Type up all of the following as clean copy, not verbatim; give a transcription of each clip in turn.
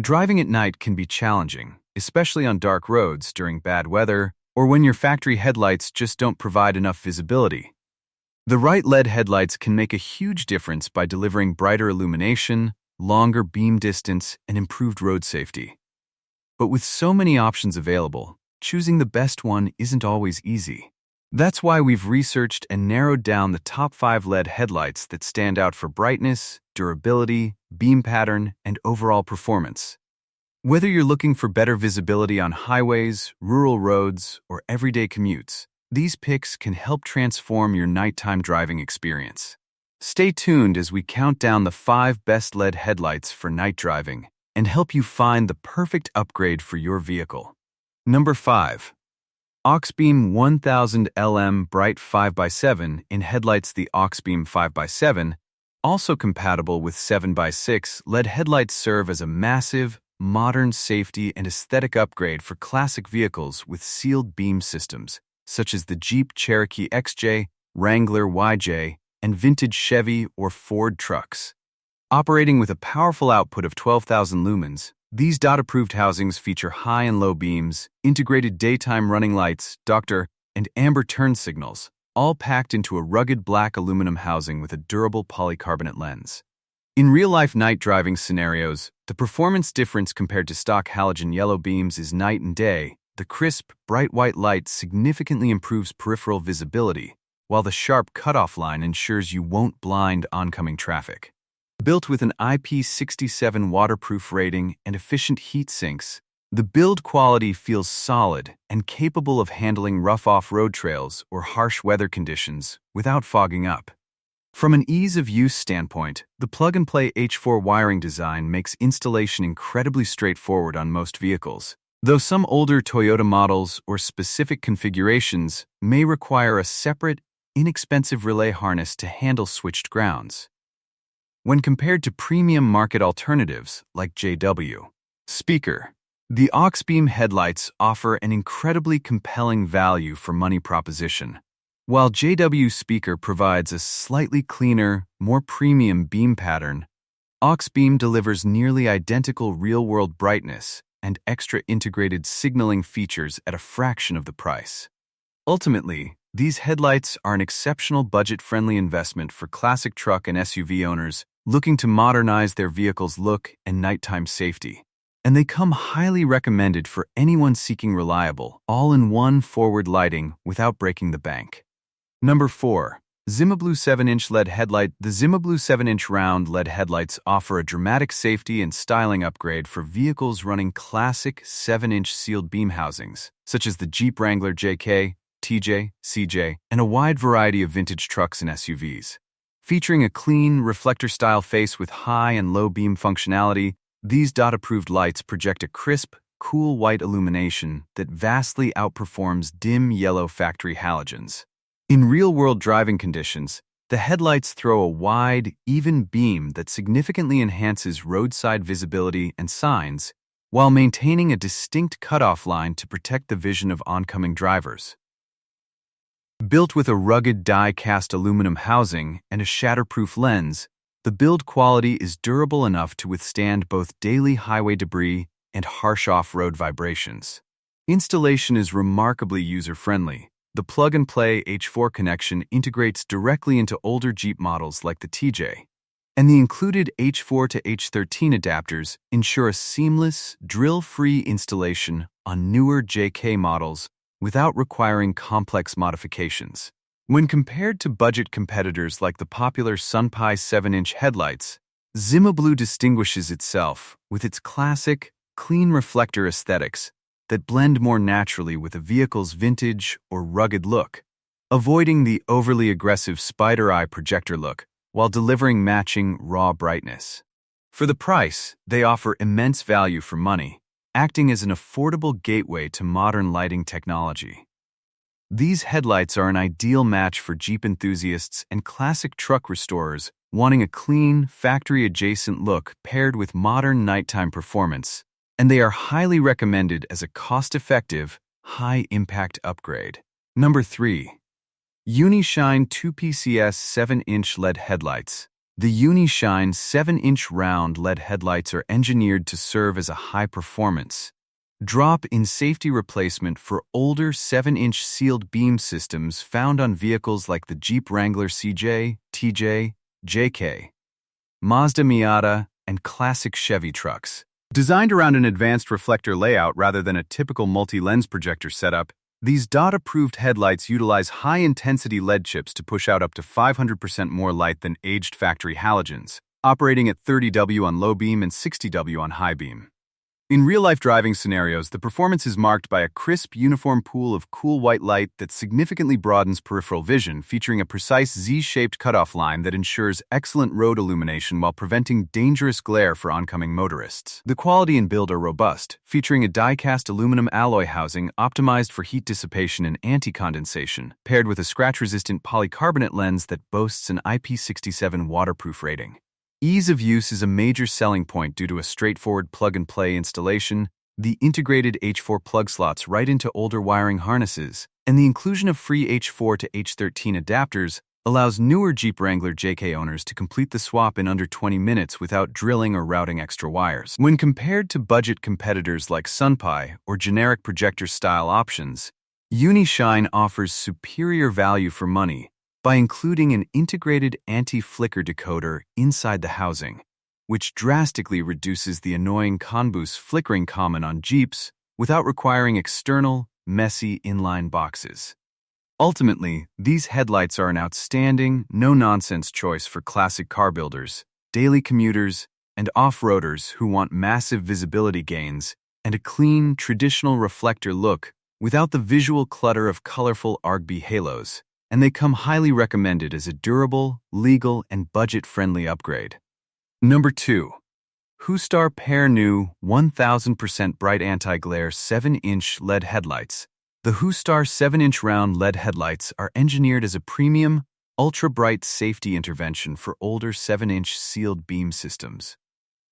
Driving at night can be challenging, especially on dark roads during bad weather or when your factory headlights just don't provide enough visibility. The right LED headlights can make a huge difference by delivering brighter illumination, longer beam distance, and improved road safety. But with so many options available, choosing the best one isn't always easy. That's why we've researched and narrowed down the top 5 LED headlights that stand out for brightness, durability, beam pattern, and overall performance. Whether you're looking for better visibility on highways, rural roads, or everyday commutes, these picks can help transform your nighttime driving experience. Stay tuned as we count down the 5 best LED headlights for night driving and help you find the perfect upgrade for your vehicle. Number 5. AuxBeam 1000 LM Bright 5x7 in headlights. The AuxBeam 5x7, also compatible with 7x6 LED headlights, serve as a massive, modern safety and aesthetic upgrade for classic vehicles with sealed beam systems, such as the Jeep Cherokee XJ, Wrangler YJ, and vintage Chevy or Ford trucks. Operating with a powerful output of 12,000 lumens, these dot-approved housings feature high and low beams, integrated daytime running lights, Dr. and amber turn signals, all packed into a rugged black aluminum housing with a durable polycarbonate lens. In real-life night driving scenarios, the performance difference compared to stock halogen yellow beams is night and day. The crisp, bright white light significantly improves peripheral visibility, while the sharp cutoff line ensures you won't blind oncoming traffic. Built with an IP67 waterproof rating and efficient heat sinks, the build quality feels solid and capable of handling rough off-road trails or harsh weather conditions without fogging up. From an ease-of-use standpoint, the plug-and-play H4 wiring design makes installation incredibly straightforward on most vehicles, though some older Toyota models or specific configurations may require a separate, inexpensive relay harness to handle switched grounds. When compared to premium market alternatives like JW Speaker, the AuxBeam headlights offer an incredibly compelling value for money proposition. While JW Speaker provides a slightly cleaner, more premium beam pattern, AuxBeam delivers nearly identical real-world brightness and extra integrated signaling features at a fraction of the price. Ultimately, these headlights are an exceptional budget-friendly investment for classic truck and SUV owners looking to modernize their vehicle's look and nighttime safety. And they come highly recommended for anyone seeking reliable, all-in-one forward lighting without breaking the bank. Number 4. ZimaBlue 7-inch LED headlight. The ZimaBlue 7-inch round LED headlights offer a dramatic safety and styling upgrade for vehicles running classic 7-inch sealed beam housings, such as the Jeep Wrangler JK, TJ, CJ, and a wide variety of vintage trucks and SUVs. Featuring a clean, reflector-style face with high and low beam functionality, these dot-approved lights project a crisp, cool white illumination that vastly outperforms dim yellow factory halogens. In real-world driving conditions, the headlights throw a wide, even beam that significantly enhances roadside visibility and signs, while maintaining a distinct cutoff line to protect the vision of oncoming drivers. Built with a rugged die-cast aluminum housing and a shatterproof lens, the build quality is durable enough to withstand both daily highway debris and harsh off-road vibrations. Installation is remarkably user-friendly. The plug-and-play H4 connection integrates directly into older Jeep models like the TJ, and the included H4 to H13 adapters ensure a seamless, drill-free installation on newer JK models without requiring complex modifications. When compared to budget competitors like the popular SunPie 7-inch headlights, ZimaBlue distinguishes itself with its classic, clean reflector aesthetics that blend more naturally with a vehicle's vintage or rugged look, avoiding the overly aggressive spider eye projector look while delivering matching raw brightness. For the price, they offer immense value for money, acting as an affordable gateway to modern lighting technology. These headlights are an ideal match for Jeep enthusiasts and classic truck restorers wanting a clean, factory-adjacent look paired with modern nighttime performance, and they are highly recommended as a cost-effective, high-impact upgrade. Number 3. UniShine 2PCS 7-inch LED headlights. The UniShine 7-inch round LED headlights are engineered to serve as a high-performance, drop-in safety replacement for older 7-inch sealed beam systems found on vehicles like the Jeep Wrangler CJ, TJ, JK, Mazda Miata, and classic Chevy trucks. Designed around an advanced reflector layout rather than a typical multi-lens projector setup, these DOT-approved headlights utilize high-intensity LED chips to push out up to 500% more light than aged factory halogens, operating at 30W on low beam and 60W on high beam. In real-life driving scenarios, the performance is marked by a crisp, uniform pool of cool white light that significantly broadens peripheral vision, featuring a precise Z-shaped cutoff line that ensures excellent road illumination while preventing dangerous glare for oncoming motorists. The quality and build are robust, featuring a die-cast aluminum alloy housing optimized for heat dissipation and anti-condensation, paired with a scratch-resistant polycarbonate lens that boasts an IP67 waterproof rating. Ease of use is a major selling point due to a straightforward plug-and-play installation, the integrated H4 plug slots right into older wiring harnesses, and the inclusion of free H4 to H13 adapters allows newer Jeep Wrangler JK owners to complete the swap in under 20 minutes without drilling or routing extra wires. When compared to budget competitors like SunPie or generic projector-style options, UniShine offers superior value for money by including an integrated anti-flicker decoder inside the housing, which drastically reduces the annoying CAN-boost flickering common on Jeeps without requiring external, messy inline boxes. Ultimately, these headlights are an outstanding, no-nonsense choice for classic car builders, daily commuters, and off-roaders who want massive visibility gains and a clean, traditional reflector look without the visual clutter of colorful ArgB halos, and they come highly recommended as a durable, legal, and budget-friendly upgrade. Number 2. Hustar Pair New 1000% Bright Anti-Glare 7-inch LED Headlights. The Hustar 7-inch round LED headlights are engineered as a premium, ultra-bright safety intervention for older 7-inch sealed beam systems.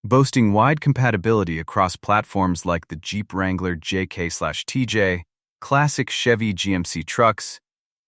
Boasting wide compatibility across platforms like the Jeep Wrangler JK/TJ, classic Chevy GMC trucks,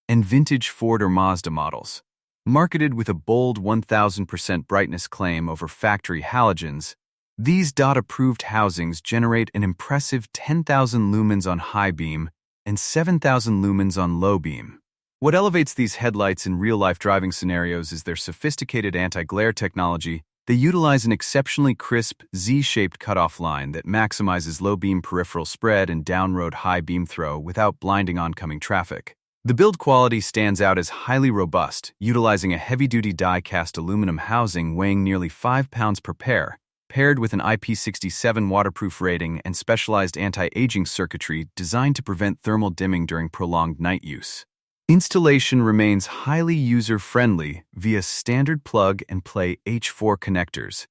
and vintage Ford or Mazda models. Marketed with a bold 1000% brightness claim over factory halogens, these DOT-approved housings generate an impressive 10,000 lumens on high beam and 7,000 lumens on low beam. What elevates these headlights in real-life driving scenarios is their sophisticated anti-glare technology. They utilize an exceptionally crisp, Z-shaped cutoff line that maximizes low-beam peripheral spread and down-road high beam throw without blinding oncoming traffic. The build quality stands out as highly robust, utilizing a heavy-duty die-cast aluminum housing weighing nearly 5 pounds per pair, paired with an IP67 waterproof rating and specialized anti-aging circuitry designed to prevent thermal dimming during prolonged night use. Installation remains highly user-friendly via standard plug-and-play H4 connectors,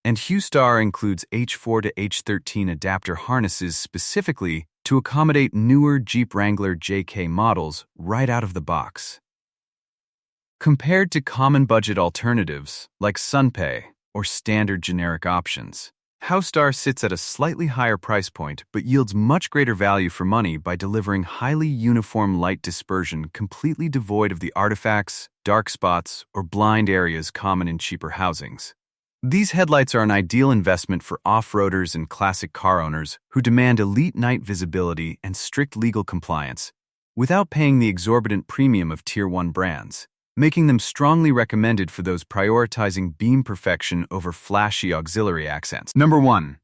and Hustar includes H4 to H13 adapter harnesses specifically to accommodate newer Jeep Wrangler JK models right out of the box. Compared to common budget alternatives like SunPay or standard generic options, Hustar sits at a slightly higher price point but yields much greater value for money by delivering highly uniform light dispersion completely devoid of the artifacts, dark spots, or blind areas common in cheaper housings. These headlights are an ideal investment for off-roaders and classic car owners who demand elite night visibility and strict legal compliance without paying the exorbitant premium of Tier 1 brands, making them strongly recommended for those prioritizing beam perfection over flashy auxiliary accents. Number 1.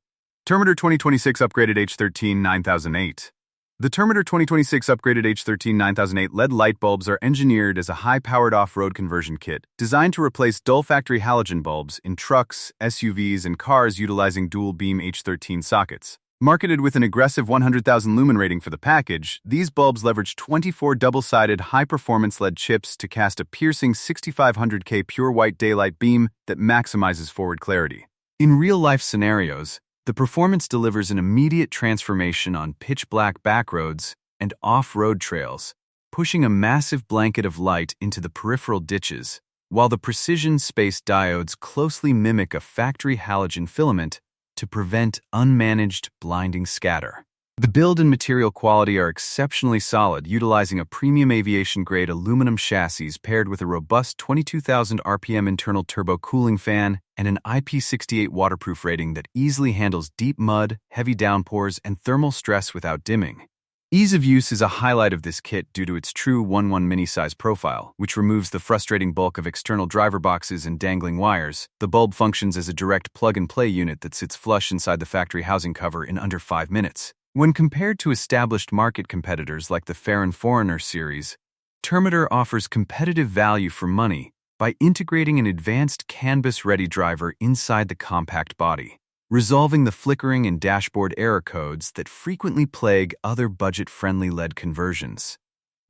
Terminator 2026 Upgraded H13 9008. The Terminator 2026 Upgraded H13 9008 LED light bulbs are engineered as a high-powered off-road conversion kit designed to replace dull factory halogen bulbs in trucks, SUVs, and cars utilizing dual-beam H13 sockets. Marketed with an aggressive 100,000 lumen rating for the package, these bulbs leverage 24 double-sided high-performance LED chips to cast a piercing 6500K pure white daylight beam that maximizes forward clarity. In real-life scenarios, the performance delivers an immediate transformation on pitch-black backroads and off-road trails, pushing a massive blanket of light into the peripheral ditches, while the precision-spaced diodes closely mimic a factory halogen filament to prevent unmanaged blinding scatter. The build and material quality are exceptionally solid, utilizing a premium aviation-grade aluminum chassis paired with a robust 22,000 RPM internal turbo cooling fan and an IP68 waterproof rating that easily handles deep mud, heavy downpours, and thermal stress without dimming. Ease of use is a highlight of this kit due to its true 1/1 mini-size profile, which removes the frustrating bulk of external driver boxes and dangling wires. The bulb functions as a direct plug-and-play unit that sits flush inside the factory housing cover in under 5 minutes. When compared to established market competitors like the Farron Foreigner series, Terminator offers competitive value for money by integrating an advanced canvas-ready driver inside the compact body, resolving the flickering and dashboard error codes that frequently plague other budget-friendly LED conversions.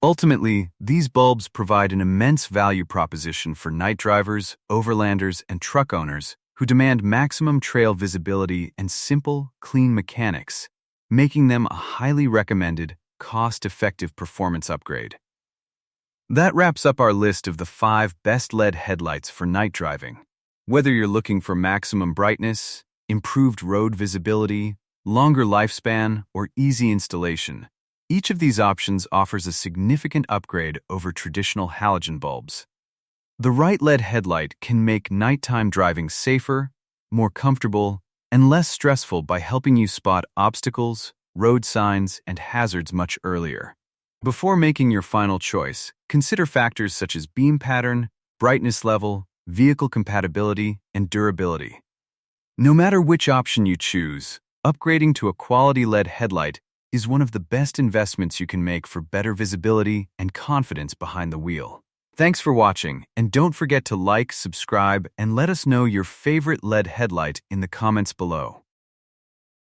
Ultimately, these bulbs provide an immense value proposition for night drivers, overlanders, and truck owners who demand maximum trail visibility and simple, clean mechanics, making them a highly recommended, cost-effective performance upgrade. That wraps up our list of the 5 best LED headlights for night driving. Whether you're looking for maximum brightness, improved road visibility, longer lifespan, or easy installation, each of these options offers a significant upgrade over traditional halogen bulbs. The right LED headlight can make nighttime driving safer, more comfortable, and less stressful by helping you spot obstacles, road signs, and hazards much earlier. Before making your final choice, consider factors such as beam pattern, brightness level, vehicle compatibility, and durability. No matter which option you choose, upgrading to a quality LED headlight is one of the best investments you can make for better visibility and confidence behind the wheel. Thanks for watching, and don't forget to like, subscribe, and let us know your favorite LED headlight in the comments below.